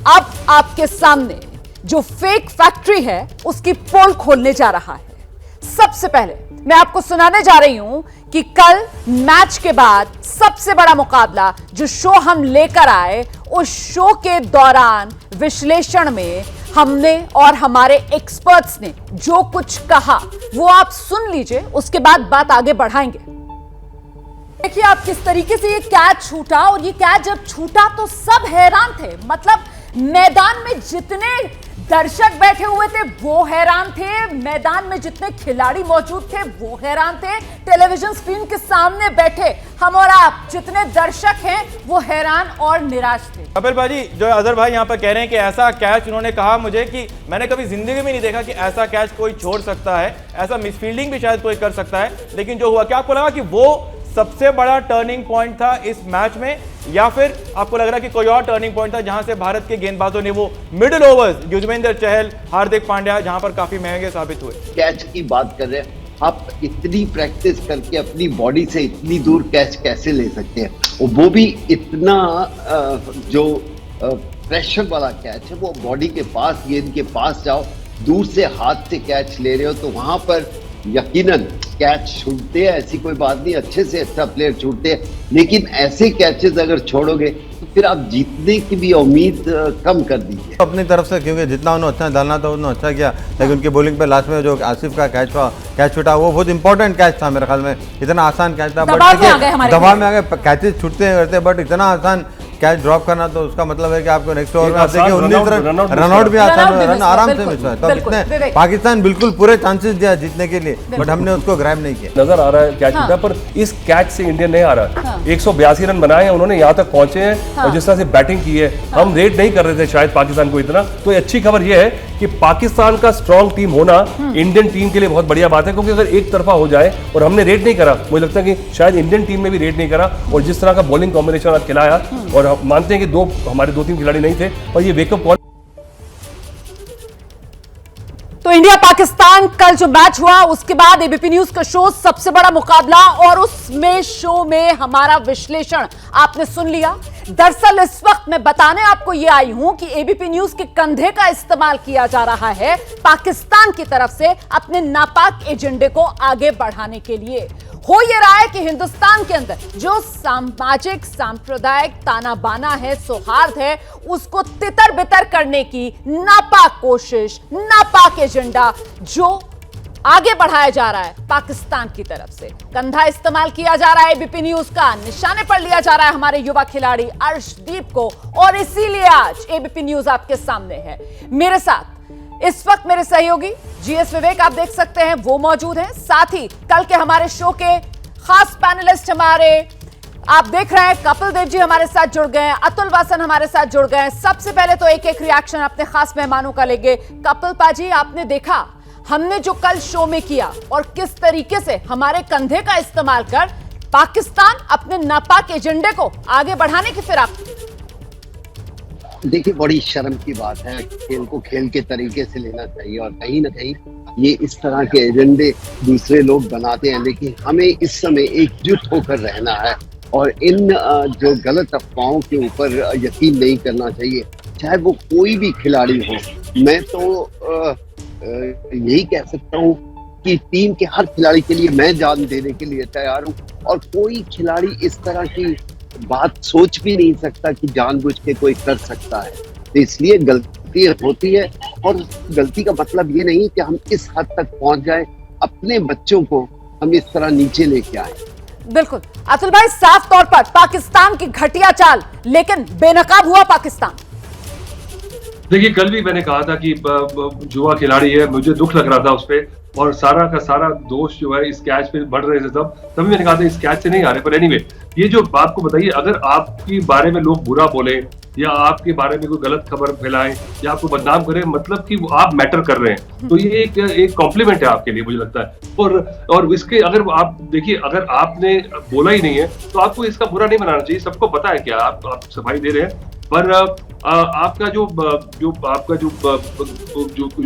अब आपके सामने जो फेक फैक्ट्री है उसकी पोल खोलने जा रहा है। सबसे पहले मैं आपको सुनाने जा रही हूं कि कल मैच के बाद सबसे बड़ा मुकाबला जो शो हम लेकर आए, उस शो के दौरान विश्लेषण में हमने और हमारे एक्सपर्ट्स ने जो कुछ कहा वो आप सुन लीजिए, उसके बाद बात आगे बढ़ाएंगे। देखिए आप किस तरीके से ये कैच छूटा, और ये कैच जब छूटा तो सब हैरान थे। मतलब मैदान में जितने दर्शक बैठे हुए थे वो हैरान थे, मैदान में जितने खिलाड़ी मौजूद थे वो हैरान थे, टेलीविजन स्क्रीन के सामने बैठे हम और आप जितने दर्शक हैं वो हैरान और निराश थे। कपिल भाई, जो अजहर भाई यहाँ पर कह रहे हैं कि ऐसा कैच उन्होंने कहा मुझे कि मैंने कभी जिंदगी में नहीं देखा कि ऐसा कैच कोई छोड़ सकता है, ऐसा मिसफील्डिंग भी शायद कोई कर सकता है। लेकिन जो हुआ, क्या आपको लगा कि वो सबसे बड़ा टर्निंग पॉइंट था इस मैच में, या फिर आपको लग रहा है कि कोई और टर्निंग पॉइंट था जहां से भारत के गेंदबाजों ने वो मिडिल ओवर्स, युजवेंद्र चहल, हार्दिक पांड्या, जहां पर काफी महंगे साबित हुए? कैच की बात कर रहे हैं आप, इतनी प्रैक्टिस करके अपनी बॉडी से इतनी दूर कैच कैसे ले सकते हैं, वो भी इतना जो प्रेशर वाला कैच है, वो बॉडी के पास, गेंद के पास जाओ, दूर से हाथ से कैच ले रहे हो, तो वहां पर यकीनन कैच छूटते हैं, ऐसी कोई बात नहीं, अच्छे से अच्छा प्लेयर छूटते हैं, लेकिन ऐसे कैचेस अगर छोड़ोगे तो फिर आप जीतने की भी उम्मीद कम कर दीजिए अपनी तरफ से, क्योंकि जितना उन्होंने अच्छा डालना था उन्होंने अच्छा किया। लेकिन उनकी बॉलिंग पे लास्ट में जो आसिफ का कैच छूटा वो बहुत इंपॉर्टेंट कैच था मेरे ख्याल में, इतना आसान कैच था, बट दबाव में आ गए, कैचेस छूटते करते, बट इतना आसान कैच ड्रॉप करना, तो उसका मतलब है कि आपको नेक्स्ट ओवर में आप देखिए 19 रन आउट भी आसान रन आराम से मिस हुआ। तो इतने पाकिस्तान बिल्कुल पूरे चांसेस दिया जीतने के लिए, बट हमने उसको ग्रैब नहीं किया। नजर आ रहा है कैच छूटा, पर इस कैच से इंडिया नहीं आ रहा। 182 रन बनाए हैं उन्होंने, यहाँ तक पहुंचे हैं, और जिस तरह से बैटिंग की है, हम रेट नहीं कर रहे थे शायद पाकिस्तान को इतना। तो अच्छी खबर यह है कि पाकिस्तान का स्ट्रॉन्ग टीम होना इंडियन टीम के लिए बहुत बढ़िया बात है, क्योंकि अगर एक तरफा हो जाए और हमने रेट नहीं करा, मुझे लगता है कि शायद इंडियन टीम में भी रेट नहीं करा। और जिस तरह का बॉलिंग कॉम्बिनेशन आज खिलाया, और मानते हैं कि हमारे 2-3 खिलाड़ी नहीं थे, और ये वेकअप कॉल। तो इंडिया पाकिस्तान कल जो मैच हुआ उसके बाद एबीपी न्यूज का शो सबसे बड़ा मुकाबला, और उसमें शो में हमारा विश्लेषण आपने सुन लिया। दरअसल इस वक्त मैं बताने आपको ये आई हूं कि एबीपी न्यूज के कंधे का इस्तेमाल किया जा रहा है पाकिस्तान की तरफ से अपने नापाक एजेंडे को आगे बढ़ाने के लिए। हो यह रहा है कि हिंदुस्तान के अंदर जो सामाजिक सांप्रदायिक ताना बाना है, सौहार्द है, उसको तितर बितर करने की नापाक कोशिश, नापाक एजेंडा जो आगे बढ़ाया जा रहा है पाकिस्तान की तरफ से, कंधा इस्तेमाल किया जा रहा है एबीपी न्यूज का, निशाने पर लिया जा रहा है हमारे युवा खिलाड़ी अर्शदीप को, और इसीलिए आज एबीपी न्यूज आपके सामने है। मेरे साथ इस वक्त मेरे सहयोगी जीएस विवेक आप देख सकते हैं, वो मौजूद हैं। साथ ही कल के हमारे शो के खास पैनलिस्ट हमारे आप देख रहे हैं, कपिल देव जी हमारे साथ जुड़ गए हैं, अतुल वासन हमारे साथ जुड़ गए हैं। सबसे पहले तो एक एक रिएक्शन अपने खास मेहमानों का लेंगे। कपिल पाजी, आपने देखा हमने जो कल शो में किया और किस तरीके से हमारे कंधे का इस्तेमाल कर पाकिस्तान अपने नापाक एजेंडे को आगे बढ़ाने की फिराक। देखिए, बड़ी शर्म की बात है, खेल को खेल के तरीके से लेना चाहिए, और कहीं ना कहीं ये इस तरह के एजेंडे दूसरे लोग बनाते हैं, लेकिन हमें इस समय एकजुट होकर रहना है और इन जो गलत अफवाहों के ऊपर यकीन नहीं करना चाहिए, चाहे वो कोई भी खिलाड़ी हो। मैं तो यही कह सकता हूँ कि टीम के हर खिलाड़ी के लिए मैं जान देने के लिए तैयार हूँ, और कोई खिलाड़ी इस तरह की बात सोच भी नहीं सकता कि जानबूझ के कोई कर सकता है। तो इसलिए गलती होती है, और गलती का मतलब ये नहीं कि हम इस हद तक पहुंच जाए, अपने बच्चों को हम इस तरह नीचे लेके आए। बिल्कुल अतुल भाई, साफ तौर पर पाकिस्तान की घटिया चाल, लेकिन बेनकाब हुआ पाकिस्तान। देखिए, कल भी मैंने कहा था कि युवा खिलाड़ी है, मुझे दुख लग रहा था उस पर, और सारा का सारा दोष जो है इस कैच पे बढ़ रहे थे तभी मैंने कहा था इस कैच से नहीं आ रहे। पर एनीवे, ये जो आपको बताइए, अगर आपके बारे में लोग बुरा बोले या आपके बारे में कोई गलत खबर फैलाएं या आपको बदनाम करें, मतलब कि आप मैटर कर रहे हैं, तो ये एक कॉम्प्लीमेंट है आपके लिए, मुझे लगता है। और इसके अगर आप देखिए, अगर आपने बोला ही नहीं है तो आपको इसका बुरा नहीं बनाना चाहिए, सबको पता है क्या आप सफाई दे रहे हैं। पर आपका जो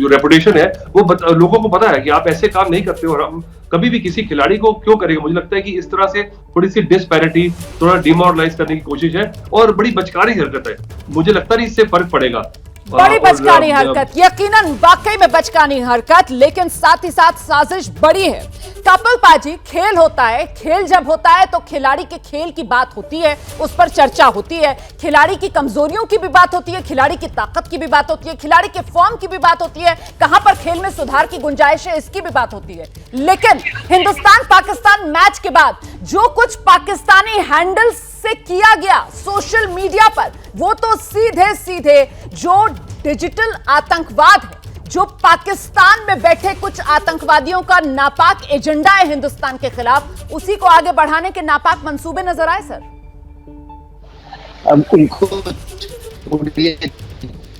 रेपुटेशन है वो लोगों को पता है कि आप ऐसे काम नहीं करते और हम कभी भी किसी खिलाड़ी को क्यों करेंगे। मुझे लगता है कि इस तरह से थोड़ी सी डिस्पैरिटी, थोड़ा डिमोरलाइज करने की कोशिश है और बड़ी बचकानी हरकत है। मुझे लगता नहीं इससे फर्क पड़ेगा। बड़ी बचकानी हरकत, यकीनन वाकई में बचकानी हरकत, लेकिन साथ ही साथ साजिश बड़ी है। कपिल पाजी, खेल होता है, खेल जब होता है तो खिलाड़ी के खेल की बात होती है, उस पर चर्चा होती है, खिलाड़ी की कमजोरियों की भी बात होती है, खिलाड़ी की ताकत की भी बात होती है, खिलाड़ी के फॉर्म की भी बात होती है, कहां पर खेल में सुधार की गुंजाइश है इसकी भी बात होती है। लेकिन हिंदुस्तान पाकिस्तान मैच के बाद जो कुछ पाकिस्तानी हैंडल से किया गया सोशल मीडिया पर, वो तो सीधे सीधे जो डिजिटल आतंकवाद है, जो पाकिस्तान में बैठे कुछ आतंकवादियों का नापाक एजेंडा है हिंदुस्तान के खिलाफ, उसी को आगे बढ़ाने के नापाक मंसूबे नजर आए सर। अब उनको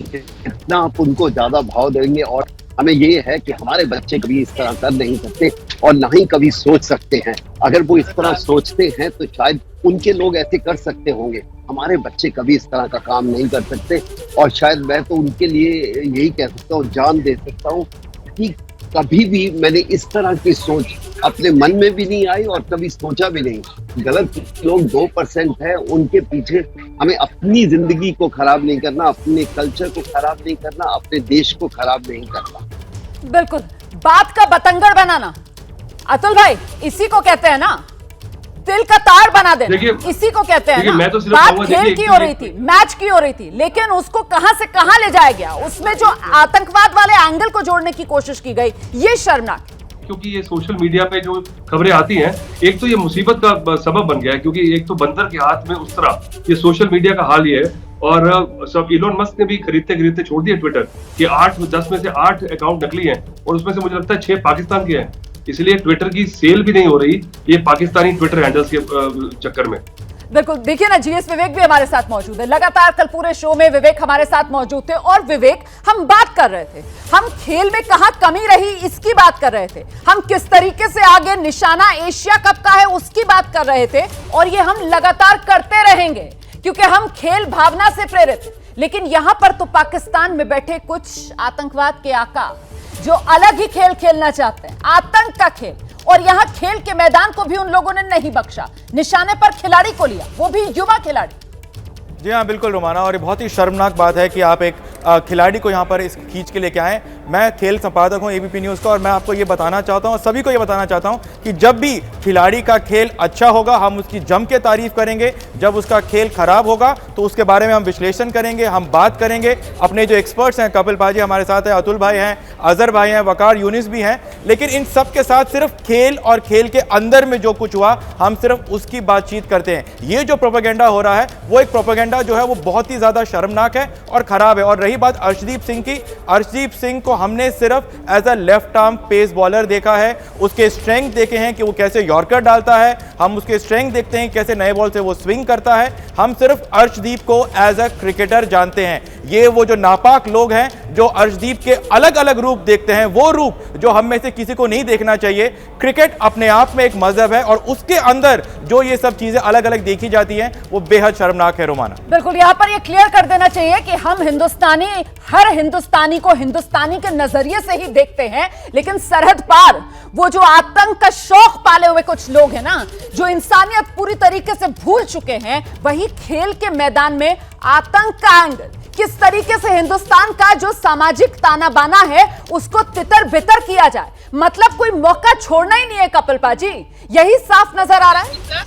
जितना आप उनको ज्यादा भाव देंगे, और हमें ये है कि हमारे बच्चे कभी इस तरह कर नहीं सकते और ना ही कभी सोच सकते हैं। अगर वो इस तरह सोचते हैं तो शायद उनके लोग ऐसे कर सकते होंगे, हमारे बच्चे कभी इस तरह का काम नहीं कर सकते। और शायद मैं तो उनके लिए यही कह सकता हूँ, जान दे सकता हूँ कि कभी भी मैंने इस तरह की सोच अपने मन में भी नहीं आई और कभी सोचा भी नहीं। गलत लोग 2% है, उनके पीछे हमें अपनी जिंदगी को खराब नहीं करना, अपने कल्चर को खराब नहीं करना, अपने देश को खराब नहीं करना। बिल्कुल, बात का बतंगड़ बनाना, अतुल भाई, इसी को कहते हैं ना, तिल का तार बना देना, इसी को कहते हैं ना। तो बात खेल की हो रही थी, मैच की हो रही थी, लेकिन उसको कहां से कहां ले जाया गया, उसमें जो आतंकवाद वाले एंगल को जोड़ने की कोशिश की गई, ये शर्मनाक। क्योंकि ये सोशल मीडिया पे जो खबरें आती हैं, एक तो ये मुसीबत का सबब बन गया है, क्योंकि एक तो बंदर के हाथ में उस तरह ये सोशल मीडिया का हाल ये है। और सब इलोन मस्क ने भी खरीदते छोड़ दिया ट्विटर कि 8-10 में से 8 अकाउंट नकली हैं और उसमें से मुझे लगता है 6 पाकिस्तान के हैं, इसलिए ट्विटर की सेल भी नहीं हो रही ये पाकिस्तानी ट्विटर हैंडल्स के चक्कर में। बिल्कुल, देखिए ना, जीएस विवेक भी हमारे साथ मौजूद है। लगातार कल पूरे शो में विवेक हमारे साथ मौजूद थे और विवेक, हम बात कर रहे थे, हम खेल में कहां कमी रही इसकी बात कर रहे थे, हम किस तरीके से आगे निशाना एशिया कप का है उसकी बात कर रहे थे, और ये हम लगातार करते रहेंगे क्योंकि हम खेल भावना से प्रेरित हैं। लेकिन यहां पर तो पाकिस्तान में बैठे कुछ आतंकवाद के आका जो अलग ही खेल खेलना चाहते हैं, आतंक का खेल, और यहां खेल के मैदान को भी उन लोगों ने नहीं बख्शा, निशाने पर खिलाड़ी को लिया, वो भी युवा खिलाड़ी। जी हाँ, बिल्कुल रोमाना, और ये बहुत ही शर्मनाक बात है कि आप एक खिलाड़ी को यहाँ पर इस खींच के लेके आए। मैं खेल संपादक हूँ एबीपी न्यूज़ का, और मैं आपको ये बताना चाहता हूँ, सभी को ये बताना चाहता हूँ कि जब भी खिलाड़ी का खेल अच्छा होगा हम उसकी जम के तारीफ करेंगे, जब उसका खेल खराब होगा तो उसके बारे में हम विश्लेषण करेंगे, हम बात करेंगे। अपने जो एक्सपर्ट्स हैं, कपिल पाजी हमारे साथ हैं, अतुल भाई हैं, अजहर भाई हैं, वकार यूनिस भी हैं, लेकिन इन सब के साथ सिर्फ खेल और खेल के अंदर में जो कुछ हुआ हम सिर्फ उसकी बातचीत करते हैं। ये जो प्रोपेगेंडा हो रहा है वो एक प्रोपेगेंडा जो है वो बहुत ही ज्यादा शर्मनाक है और खराब है। और रही बात अर्शदीप सिंह की, अर्शदीप सिंह को हमने सिर्फ as a left arm pace bowler देखा है, उसके स्ट्रेंथ देखे हैं कि वो कैसे यॉर्कर डालता है, हम उसके स्ट्रेंथ देखते हैं कैसे नए बॉल से वो स्विंग करता है, हम सिर्फ अर्शदीप को एज अ क्रिकेटर जानते हैं। ये वो जो नापाक लोग हैं जो अर्शदीप के अलग अलग रूप देखते हैं, वो रूप जो हम में से किसी को नहीं देखना चाहिए। क्रिकेट अपने आप में एक मजहब है और उसके अंदर जो ये सब चीजें अलग अलग देखी जाती हैं वो बेहद शर्मनाक है रोमाना। बिल्कुल, यहां पर ये क्लियर कर देना चाहिए कि हम हिंदुस्तानी हर हिंदुस्तानी को हिंदुस्तानी के नजरिए से ही देखते हैं, लेकिन सरहद पार वो जो आतंक का शौक पाले हुए कुछ लोग हैं ना, जो इंसानियत पूरी तरीके से भूल चुके हैं, वही खेल के मैदान में आतंक का एंगल, किस तरीके से हिंदुस्तान का जो सामाजिक ताना बाना है उसको तितर बितर किया जाए, मतलब कोई मौका छोड़ना ही नहीं है कपिल पाजी, यही साफ नजर आ रहा है।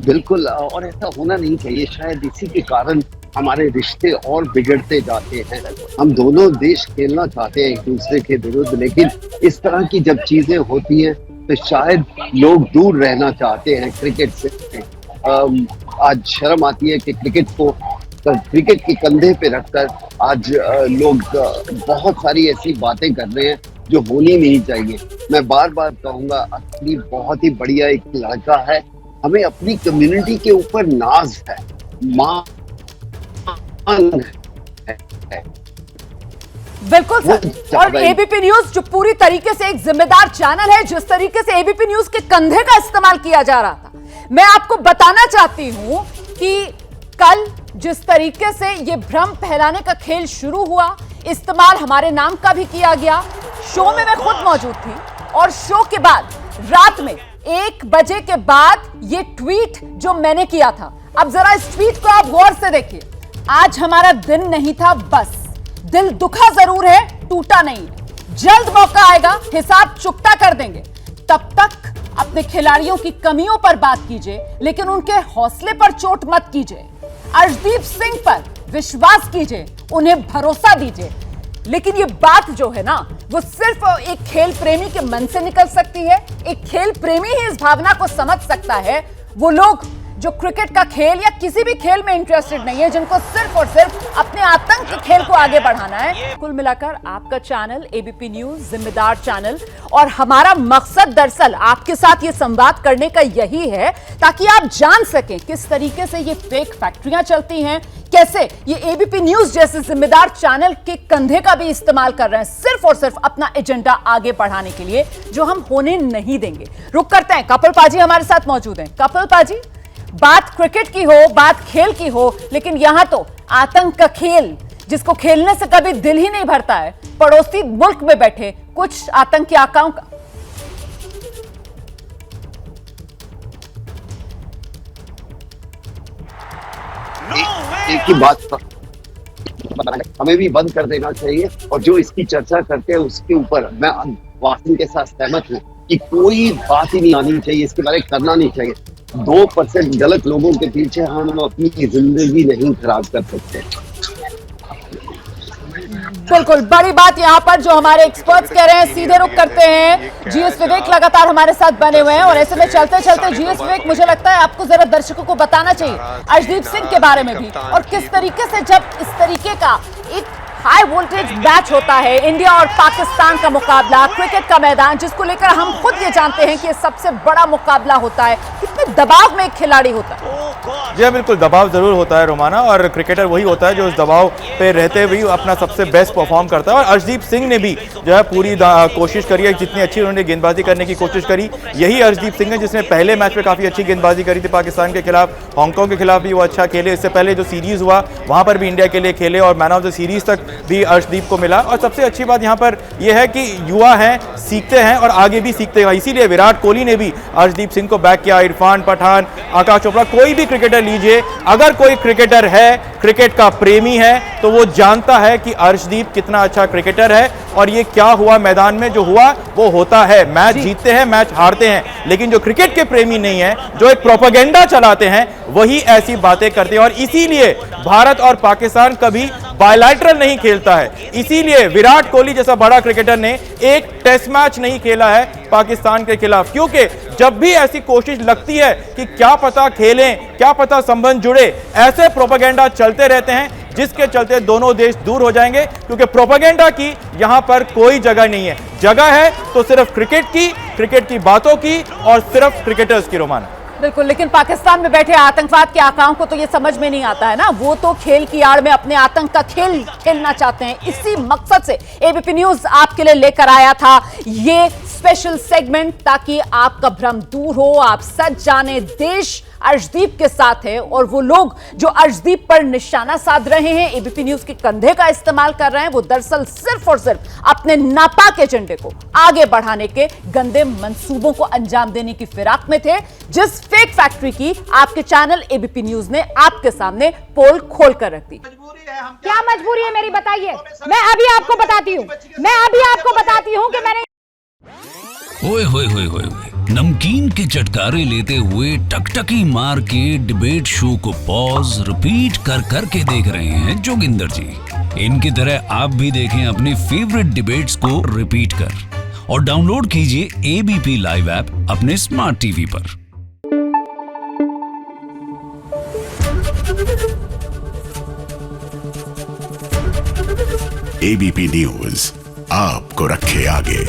बिल्कुल, और ऐसा होना नहीं चाहिए। शायद इसी के कारण हमारे रिश्ते और बिगड़ते जाते हैं। हम दोनों देश खेलना चाहते हैं एक दूसरे के विरुद्ध, लेकिन इस तरह की जब चीजें होती हैं तो शायद लोग दूर रहना चाहते हैं क्रिकेट से। आज शर्म आती है कि क्रिकेट के कंधे पे रखकर आज लोग बहुत सारी ऐसी बातें कर रहे हैं जो होनी नहीं चाहिए। मैं बार बार कहूंगा, असली बहुत ही बढ़िया एक लड़का है, हमें अपनी कम्युनिटी के ऊपर नाज है, मान है। बिल्कुल सर, और एबीपी न्यूज जो पूरी तरीके से एक जिम्मेदार चैनल है, जिस तरीके से एबीपी न्यूज के कंधे का इस्तेमाल किया जा रहा था, मैं आपको बताना चाहती हूं कि कल जिस तरीके से ये भ्रम फैलाने का खेल शुरू हुआ, इस्तेमाल हमारे नाम का भी किया गया, शो में मैं खुद मौजूद थी और शो के बाद रात में 1 बजे के बाद ये ट्वीट जो मैंने किया था, अब जरा इस ट्वीट को आप गौर से देखिए। आज हमारा दिन नहीं था, बस दिल दुखा जरूर है, टूटा नहीं। जल्द मौका आएगा, हिसाब चुकता कर देंगे। तब तक अपने खिलाड़ियों की कमियों पर बात कीजिए, लेकिन उनके हौसले पर चोट मत कीजिए। अर्शदीप सिंह पर विश्वास कीजिए, उन्हें भरोसा दीजिए। लेकिन ये बात जो है ना, वो सिर्फ एक खेल प्रेमी के मन से निकल सकती है। एक खेल प्रेमी ही इस भावना को समझ सकता है। वो लोग जो क्रिकेट का खेल या किसी भी खेल में इंटरेस्टेड नहीं है, जिनको सिर्फ और सिर्फ अपने आतंक के खेल को आगे बढ़ाना है। कुल मिलाकर आपका चैनल एबीपी न्यूज जिम्मेदार चैनल, और हमारा मकसद दरअसल आपके साथ ये संवाद करने का यही है ताकि आप जान सकें किस तरीके से ये फेक फैक्ट्रियां चलती हैं, कैसे ये एबीपी न्यूज जैसे जिम्मेदार चैनल के कंधे का भी इस्तेमाल कर रहे हैं सिर्फ और सिर्फ अपना एजेंडा आगे बढ़ाने के लिए, जो हम होने नहीं देंगे। रुक करते हैं, कपिल पाजी हमारे साथ मौजूद हैं। कपिल पाजी, बात क्रिकेट की हो, बात खेल की हो, लेकिन यहां तो आतंक का खेल जिसको खेलने से कभी दिल ही नहीं भरता है, पड़ोसी मुल्क में बैठे कुछ आतंकी आकाओं का एक ही बात हमें भी बंद कर देना चाहिए। और जो इसकी चर्चा करते हैं उसके ऊपर मैं वासिम के साथ सहमत हूँ कि कोई बात ही नहीं आनी चाहिए, इसके बारे में करना नहीं चाहिए। 2% गलत लोगों के पीछे हम अपनी जिंदगी नहीं खराब कर सकते। बिल्कुल, बड़ी बात यहाँ पर जो हमारे एक्सपर्ट्स कह रहे हैं, सीधे रुख करते हैं। जीएस विवेक लगातार हमारे साथ बने हुए हैं और ऐसे में चलते चलते जीएस विवेक, मुझे लगता है आपको जरा दर्शकों को बताना चाहिए अर्शदीप सिंह के बारे में भी, और किस तरीके से जब इस तरीके का एक हाई वोल्टेज मैच होता है, इंडिया और पाकिस्तान का मुकाबला, क्रिकेट का मैदान जिसको लेकर हम खुद ये जानते हैं कि ये सबसे बड़ा मुकाबला होता है, कितने दबाव में एक खिलाड़ी होता है। जी हाँ, बिल्कुल दबाव जरूर होता है रोमाना, और क्रिकेटर वही होता है जो उस दबाव पे रहते हुए अपना सबसे बेस्ट परफॉर्म करता है। और अर्शदीप सिंह ने भी जो है पूरी कोशिश करी है, जितनी अच्छी उन्होंने गेंदबाजी करने की कोशिश करी। यही अर्शदीप सिंह है जिसने पहले मैच में काफ़ी अच्छी गेंदबाजी करी थी पाकिस्तान के खिलाफ, हांगकांग के खिलाफ भी वो अच्छा खेले। इससे पहले जो सीरीज़ हुआ वहाँ पर भी इंडिया के लिए खेले और मैन ऑफ द सीरीज़ तक भी अर्शदीप को मिला। और सबसे अच्छी बात यहाँ पर यह है कि युवा हैं, सीखते हैं और आगे भी सीखते हैं। इसीलिए विराट कोहली ने भी अर्शदीप सिंह को बैक किया, इरफान पठान, आकाश चोपड़ा, कोई भी क्रिकेटर लीजिए, अगर कोई क्रिकेटर है, क्रिकेट का प्रेमी है, तो वो जानता है कि अर्शदीप कितना अच्छा क्रिकेटर है। और ये क्या हुआ मैदान में, जो हुआ वो होता है। मैच जीतते हैं, मैच हारते हैं, लेकिन जो क्रिकेट के प्रेमी नहीं है, जो एक प्रोपेगेंडा चलाते हैं, वही ऐसी बातें करते हैं। और इसीलिए भारत और पाकिस्तान कभी बायलैटरल नहीं खेलता है। इसीलिए विराट कोहली जैसा बड़ा क्रिकेटर ने एक टेस्ट मैच नहीं खेला है पाकिस्तान के खिलाफ, क्योंकि जब भी ऐसी कोशिश लगती है कि क्या पता खेलें, क्या पता संबंध जुड़े, ऐसे प्रोपेगेंडा चलते रहते हैं जिसके चलते दोनों देश दूर हो जाएंगे। क्योंकि प्रोपेगेंडा की यहां पर कोई जगह नहीं है। जगह है तो सिर्फ क्रिकेट की बातों की और सिर्फ क्रिकेटर्स की। रोमाना, बिल्कुल, लेकिन पाकिस्तान में बैठे आतंकवाद के आकाओं को तो ये समझ में नहीं आता है ना। वो तो खेल की आड़ में अपने आतंक का खेल खेलना चाहते हैं। इसी मकसद से एबीपी न्यूज आपके लिए लेकर आया था ये स्पेशल सेगमेंट, ताकि आपका भ्रम दूर हो, आप सच जाने देश अर्शदीप के साथ है, और वो लोग जो अर्शदीप पर निशाना साध रहे हैं, एबीपी न्यूज के कंधे का इस्तेमाल कर रहे हैं, वो दरअसल सिर्फ और सिर्फ अपने नापाक एजेंडे को आगे बढ़ाने के गंदे मंसूबों को अंजाम देने की फिराक में थे, जिस फेक फैक्ट्री की आपके चैनल एबीपी न्यूज ने आपके सामने पोल खोल कर रख दी। क्या मजबूरी है मेरी, बताइए। मैं अभी आपको बताती हूँ कि मैंने ओए होए होए होए नमकीन के चटकारे लेते हुए टकटकी मार के डिबेट शो को पॉज रिपीट कर कर के देख रहे हैं जोगिंदर जी। इनकी तरह आप भी देखें अपनी फेवरेट डिबेट्स को रिपीट कर, और डाउनलोड कीजिए एबीपी लाइव ऐप अपने स्मार्ट टीवी पर। एबीपी न्यूज आपको रखे आगे।